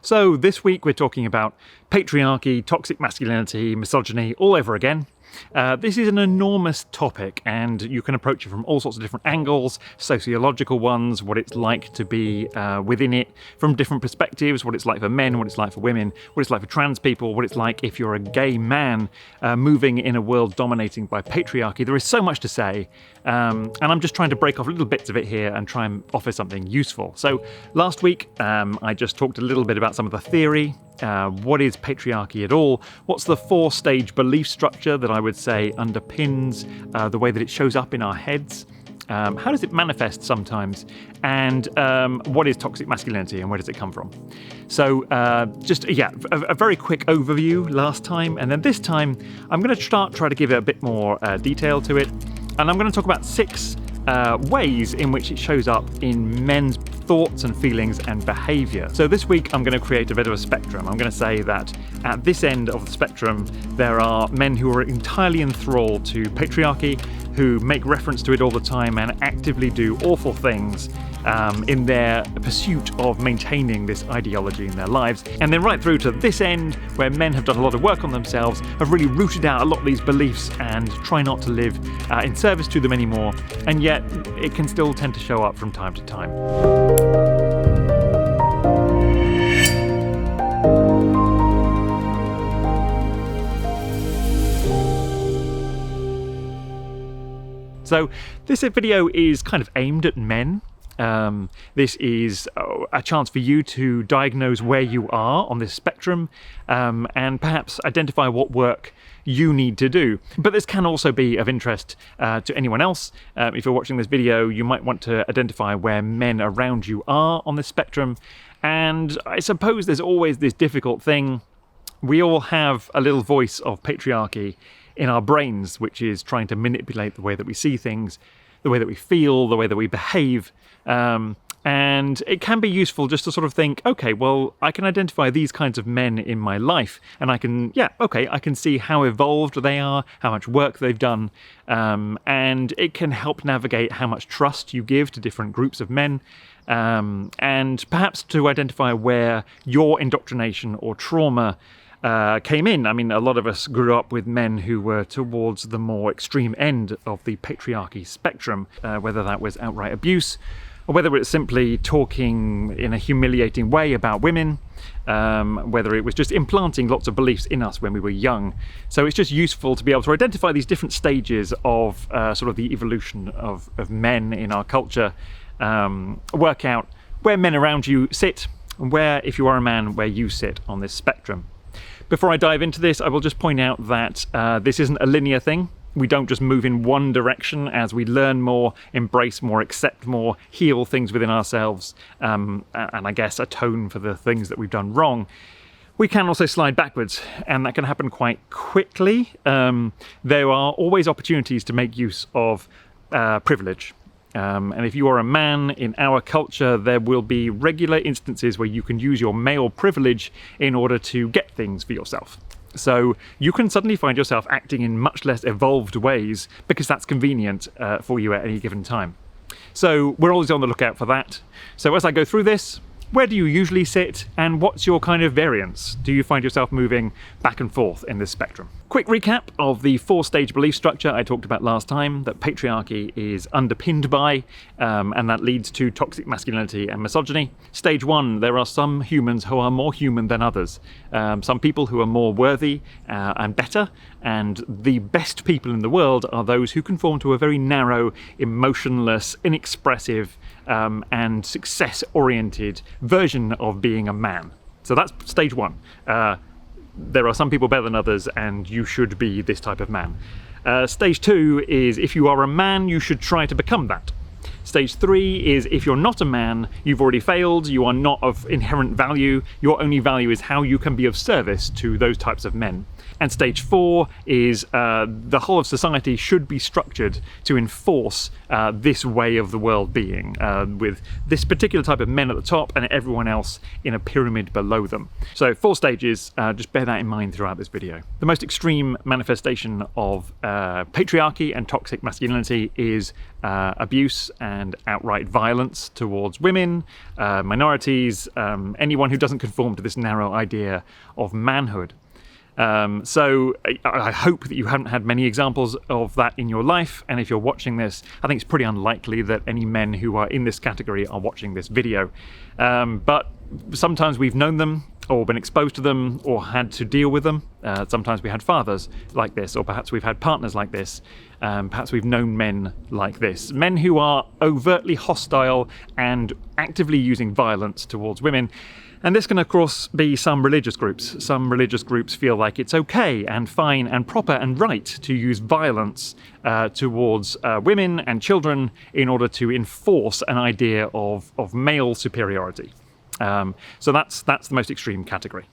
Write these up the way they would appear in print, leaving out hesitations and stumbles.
So this week we're talking about patriarchy, toxic masculinity, misogyny, all over again. This is an enormous topic and you can approach it from all sorts of different angles, sociological ones, what it's like to be within it from different perspectives, what it's like for men, what it's like for women, what it's like for trans people, what it's like if you're a gay man moving in a world dominated by patriarchy. There is so much to say, and I'm just trying to break off little bits of it here and try and offer something useful. So last week I just talked a little bit about some of the theory. What is patriarchy at all? What's the four-stage belief structure that I would say underpins the way that it shows up in our heads? How does it manifest sometimes? And what is toxic masculinity and where does it come from? So a very quick overview last time, and then this time I'm going to try to give it a bit more detail to it, and I'm going to talk about 6 ways in which it shows up in men's thoughts and feelings and behaviour. So this week I'm going to create a bit of a spectrum. I'm going to say that at this end of the spectrum there are men who are entirely enthralled to patriarchy, who make reference to it all the time and actively do awful things in their pursuit of maintaining this ideology in their lives. And then right through to this end, where men have done a lot of work on themselves, have really rooted out a lot of these beliefs and try not to live in service to them anymore, and yet it can still tend to show up from time to time. So this video is kind of aimed at men. This is a chance for you to diagnose where you are on this spectrum and perhaps identify what work you need to do. But this can also be of interest to anyone else. If you're watching this video, you might want to identify where men around you are on this spectrum. And I suppose there's always this difficult thing. We all have a little voice of patriarchy in our brains, which is trying to manipulate the way that we see things, the way that we feel, the way that we behave. And it can be useful just to sort of think, okay, well, I can identify these kinds of men in my life, and I can see how evolved they are, how much work they've done, and it can help navigate how much trust you give to different groups of men, and perhaps to identify where your indoctrination or trauma came in. I mean, a lot of us grew up with men who were towards the more extreme end of the patriarchy spectrum, whether that was outright abuse, or whether it's simply talking in a humiliating way about women, whether it was just implanting lots of beliefs in us when we were young. So it's just useful to be able to identify these different stages of sort of the evolution of men in our culture, work out where men around you sit, and where, if you are a man, where you sit on this spectrum. Before I dive into this, I will just point out that this isn't a linear thing. We don't just move in one direction as we learn more, embrace more, accept more, heal things within ourselves, and I guess atone for the things that we've done wrong. We can also slide backwards, and that can happen quite quickly. There are always opportunities to make use of privilege. And if you are a man in our culture, there will be regular instances where you can use your male privilege in order to get things for yourself. So you can suddenly find yourself acting in much less evolved ways because that's convenient for you at any given time. So we're always on the lookout for that. So as I go through this, where do you usually sit, and what's your kind of variance? Do you find yourself moving back and forth in this spectrum? Quick recap of the 4-stage belief structure I talked about last time that patriarchy is underpinned by, and that leads to toxic masculinity and misogyny. Stage 1, there are some humans who are more human than others. Some people who are more worthy and better, and the best people in the world are those who conform to a very narrow, emotionless, inexpressive, and success-oriented version of being a man. So that's stage 1. There are some people better than others, and you should be this type of man. Stage 2 is if you are a man, you should try to become that. Stage 3 is if you're not a man, you've already failed, you are not of inherent value, your only value is how you can be of service to those types of men. And stage 4 is the whole of society should be structured to enforce this way of the world being, with this particular type of men at the top and everyone else in a pyramid below them. So 4 stages, just bear that in mind throughout this video. The most extreme manifestation of patriarchy and toxic masculinity is abuse and outright violence towards women, minorities, anyone who doesn't conform to this narrow idea of manhood. So I hope that you haven't had many examples of that in your life, and if you're watching this, I think it's pretty unlikely that any men who are in this category are watching this video. But sometimes we've known them, or been exposed to them, or had to deal with them. Sometimes we had fathers like this, or perhaps we've had partners like this. Perhaps we've known men like this. Men who are overtly hostile and actively using violence towards women. And this can, of course, be some religious groups. Some religious groups feel like it's okay and fine and proper and right to use violence towards women and children in order to enforce an idea of male superiority. So that's the most extreme category.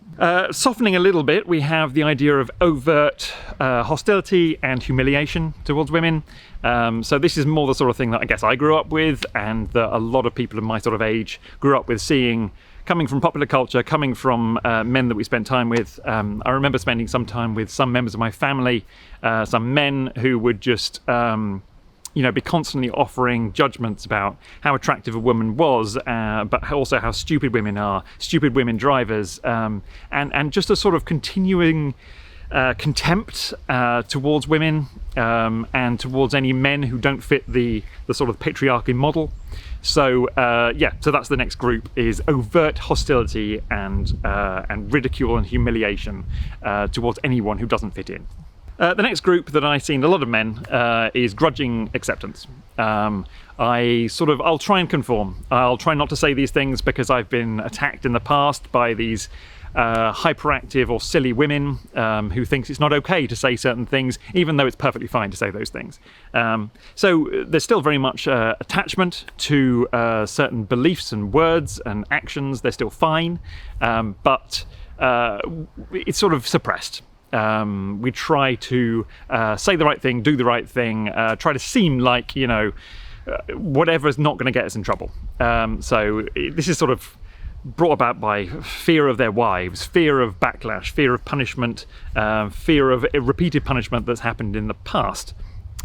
Softening a little bit, we have the idea of overt hostility and humiliation towards women. So this is more the sort of thing that I guess I grew up with, and that a lot of people of my sort of age grew up with seeing, coming from popular culture, coming from men that we spent time with. I remember spending some time with some members of my family, some men who would just be constantly offering judgments about how attractive a woman was, but also how stupid women are, stupid women drivers, and just a sort of continuing contempt towards women and towards any men who don't fit the sort of patriarchy model. So so that's the next group, is overt hostility and ridicule and humiliation towards anyone who doesn't fit in. The next group that I've seen a lot of men is grudging acceptance. I'll try and conform. I'll try not to say these things because I've been attacked in the past by these hyperactive or silly women who thinks it's not okay to say certain things, even though it's perfectly fine to say those things. So there's still very much attachment to certain beliefs and words and actions. They're still fine, but it's sort of suppressed. We try to say the right thing, do the right thing, try to seem like, whatever's not going to get us in trouble. So this is sort of brought about by fear of their wives, fear of backlash, fear of punishment, fear of repeated punishment that's happened in the past.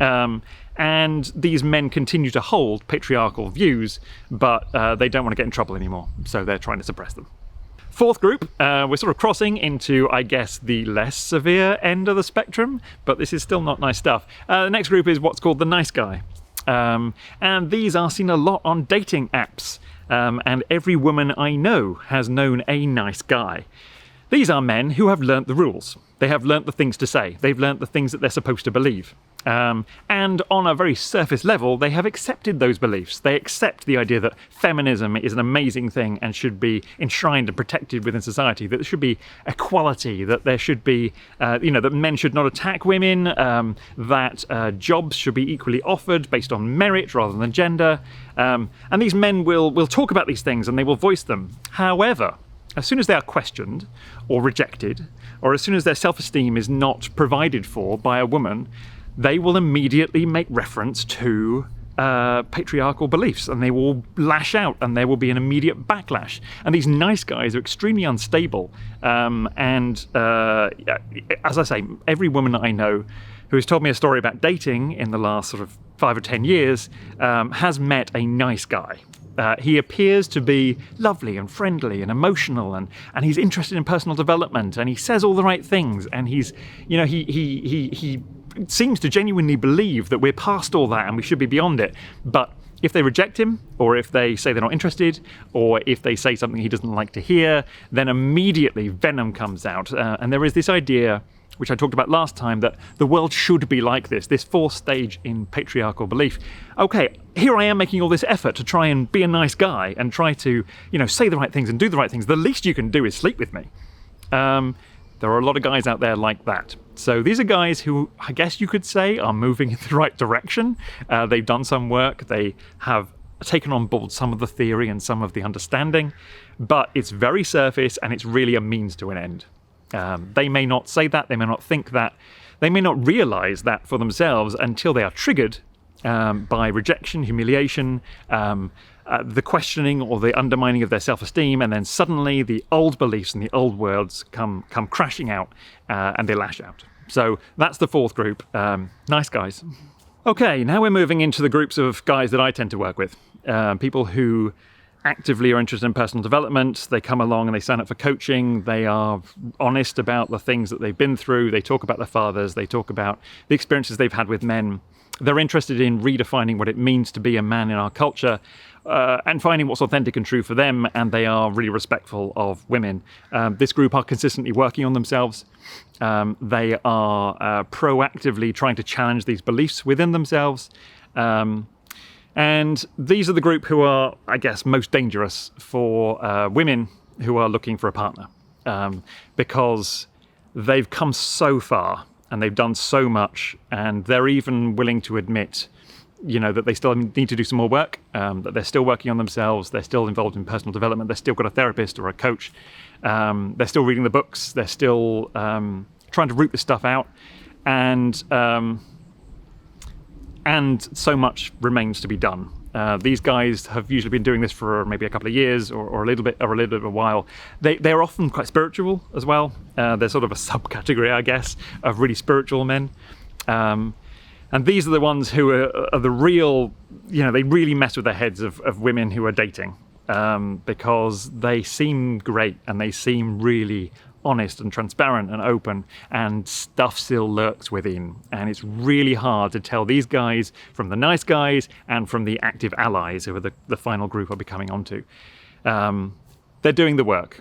And these men continue to hold patriarchal views, but they don't want to get in trouble anymore, so they're trying to suppress them. Fourth group, we're sort of crossing into, I guess, the less severe end of the spectrum, but this is still not nice stuff. The next group is what's called the nice guy. And these are seen a lot on dating apps. And every woman I know has known a nice guy. These are men who have learnt the rules. They have learnt the things to say. They've learnt the things that they're supposed to believe. And on a very surface level, they have accepted those beliefs. They accept the idea that feminism is an amazing thing and should be enshrined and protected within society, that there should be equality, that there should be, that men should not attack women, that jobs should be equally offered based on merit rather than gender. And these men will talk about these things and they will voice them. However, as soon as they are questioned or rejected, or as soon as their self-esteem is not provided for by a woman, they will immediately make reference to patriarchal beliefs, and they will lash out, and there will be an immediate backlash. And these nice guys are extremely unstable. As I say, every woman that I know who has told me a story about dating in the last sort of 5 or 10 years has met a nice guy. He appears to be lovely and friendly and emotional, and he's interested in personal development, and he says all the right things, and he seems to genuinely believe that we're past all that and we should be beyond it. But if they reject him, or if they say they're not interested, or if they say something he doesn't like to hear, then immediately venom comes out. And there is this idea, which I talked about last time, that the world should be like this fourth stage in patriarchal belief. Okay, here I am making all this effort to try and be a nice guy and try to, say the right things and do the right things. The least you can do is sleep with me. There are a lot of guys out there like that. So these are guys who, I guess you could say, are moving in the right direction. They've done some work. They have taken on board some of the theory and some of the understanding, but it's very surface and it's really a means to an end. They may not say that, they may not think that, they may not realize that for themselves until they are triggered by rejection, humiliation, the questioning or the undermining of their self-esteem, and then suddenly the old beliefs and the old words come crashing out and they lash out. So that's the fourth group, nice guys. Okay, now we're moving into the groups of guys that I tend to work with. People who actively are interested in personal development. They come along and they sign up for coaching. They are honest about the things that they've been through. They talk about their fathers. They talk about the experiences they've had with men. They're interested in redefining what it means to be a man in our culture and finding what's authentic and true for them, and they are really respectful of women. This group are consistently working on themselves. They are proactively trying to challenge these beliefs within themselves. And these are the group who are, I guess, most dangerous for women who are looking for a partner, because they've come so far and they've done so much, and they're even willing to admit, that they still need to do some more work, that they're still working on themselves, they're still involved in personal development, they've still got a therapist or a coach, they're still reading the books, they're still trying to root this stuff out, and so much remains to be done. These guys have usually been doing this for maybe a couple of years or a little bit of a while. They're often quite spiritual as well. They're sort of a subcategory, I guess, of really spiritual men. And these are the ones who are the real, they really mess with the heads of women who are dating, because they seem great and they seem really honest and transparent and open, and stuff still lurks within, and it's really hard to tell these guys from the nice guys and from the active allies, who are the final group I'll be coming on to. They're doing the work,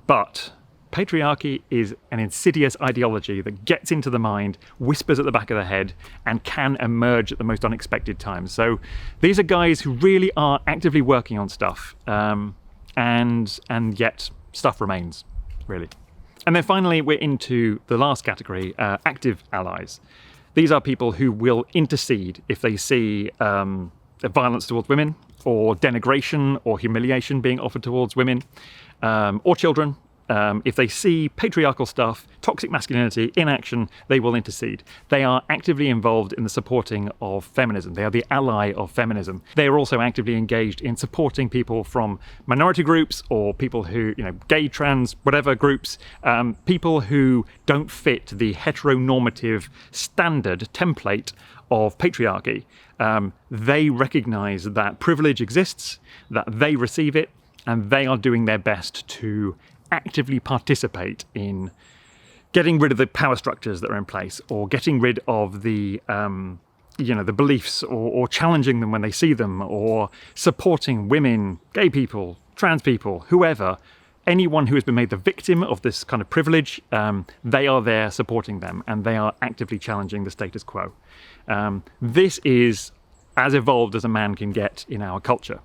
but patriarchy is an insidious ideology that gets into the mind, whispers at the back of the head, and can emerge at the most unexpected times. So these are guys who really are actively working on stuff, and yet stuff remains, really. And then finally, we're into the last category, active allies. These are people who will intercede if they see violence towards women, or denigration or humiliation being offered towards women, or children. If they see patriarchal stuff, toxic masculinity in action, they will intercede. They are actively involved in the supporting of feminism. They are the ally of feminism. They are also actively engaged in supporting people from minority groups, or people who, gay, trans, whatever groups, people who don't fit the heteronormative standard template of patriarchy. They recognize that privilege exists, that they receive it, and they are doing their best to actively participate in getting rid of the power structures that are in place, or getting rid of the the beliefs, or challenging them when they see them, or supporting women, gay people, trans people, whoever, anyone who has been made the victim of this kind of privilege. They are there supporting them, and they are actively challenging the status quo. This is as evolved as a man can get in our culture.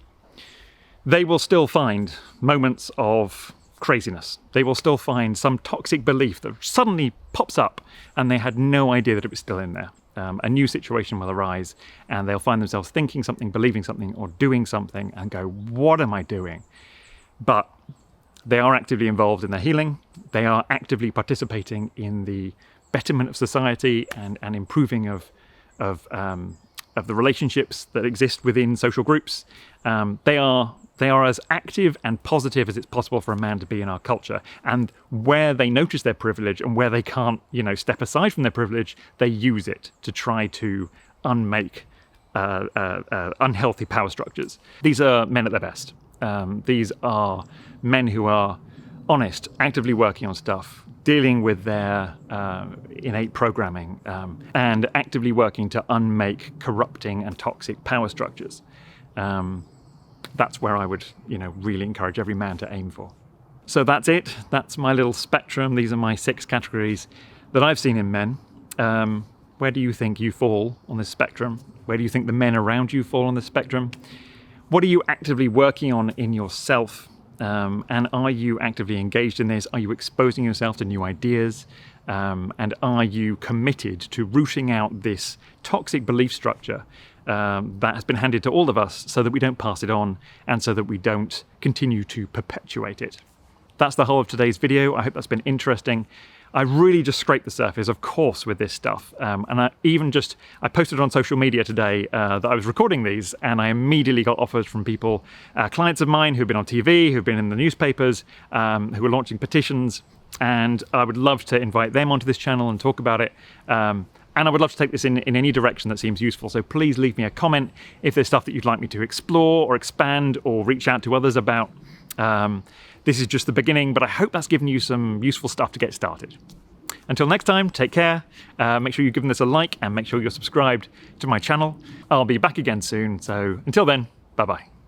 They will still find moments of craziness. They will still find some toxic belief that suddenly pops up and they had no idea that it was still in there. A new situation will arise and they'll find themselves thinking something, believing something, or doing something and go, what am I doing? But they are actively involved in their healing. They are actively participating in the betterment of society and improving of the relationships that exist within social groups. They are as active and positive as it's possible for a man to be in our culture. And where they notice their privilege and where they can't, step aside from their privilege, they use it to try to unmake unhealthy power structures. These are men at their best. These are men who are honest, actively working on stuff, dealing with their innate programming, and actively working to unmake corrupting and toxic power structures. That's where I would, really encourage every man to aim for. So that's it. That's my little spectrum. These are my 6 categories that I've seen in men. Where do you think you fall on this spectrum? Where do you think the men around you fall on this spectrum? What are you actively working on in yourself? And are you actively engaged in this? Are you exposing yourself to new ideas? And are you committed to rooting out this toxic belief structure that has been handed to all of us, so that we don't pass it on and so that we don't continue to perpetuate it? That's the whole of today's video. I hope that's been interesting. I really just scraped the surface, of course, with this stuff. And I posted on social media today that I was recording these, and I immediately got offers from people, clients of mine who've been on TV, who've been in the newspapers, who are launching petitions, and I would love to invite them onto this channel and talk about it. And I would love to take this in any direction that seems useful, so please leave me a comment if there's stuff that you'd like me to explore or expand or reach out to others about. This is just the beginning, but I hope that's given you some useful stuff to get started. Until next time, take care, make sure you've given this a like and make sure you're subscribed to my channel. I'll be back again soon, so until then, bye-bye.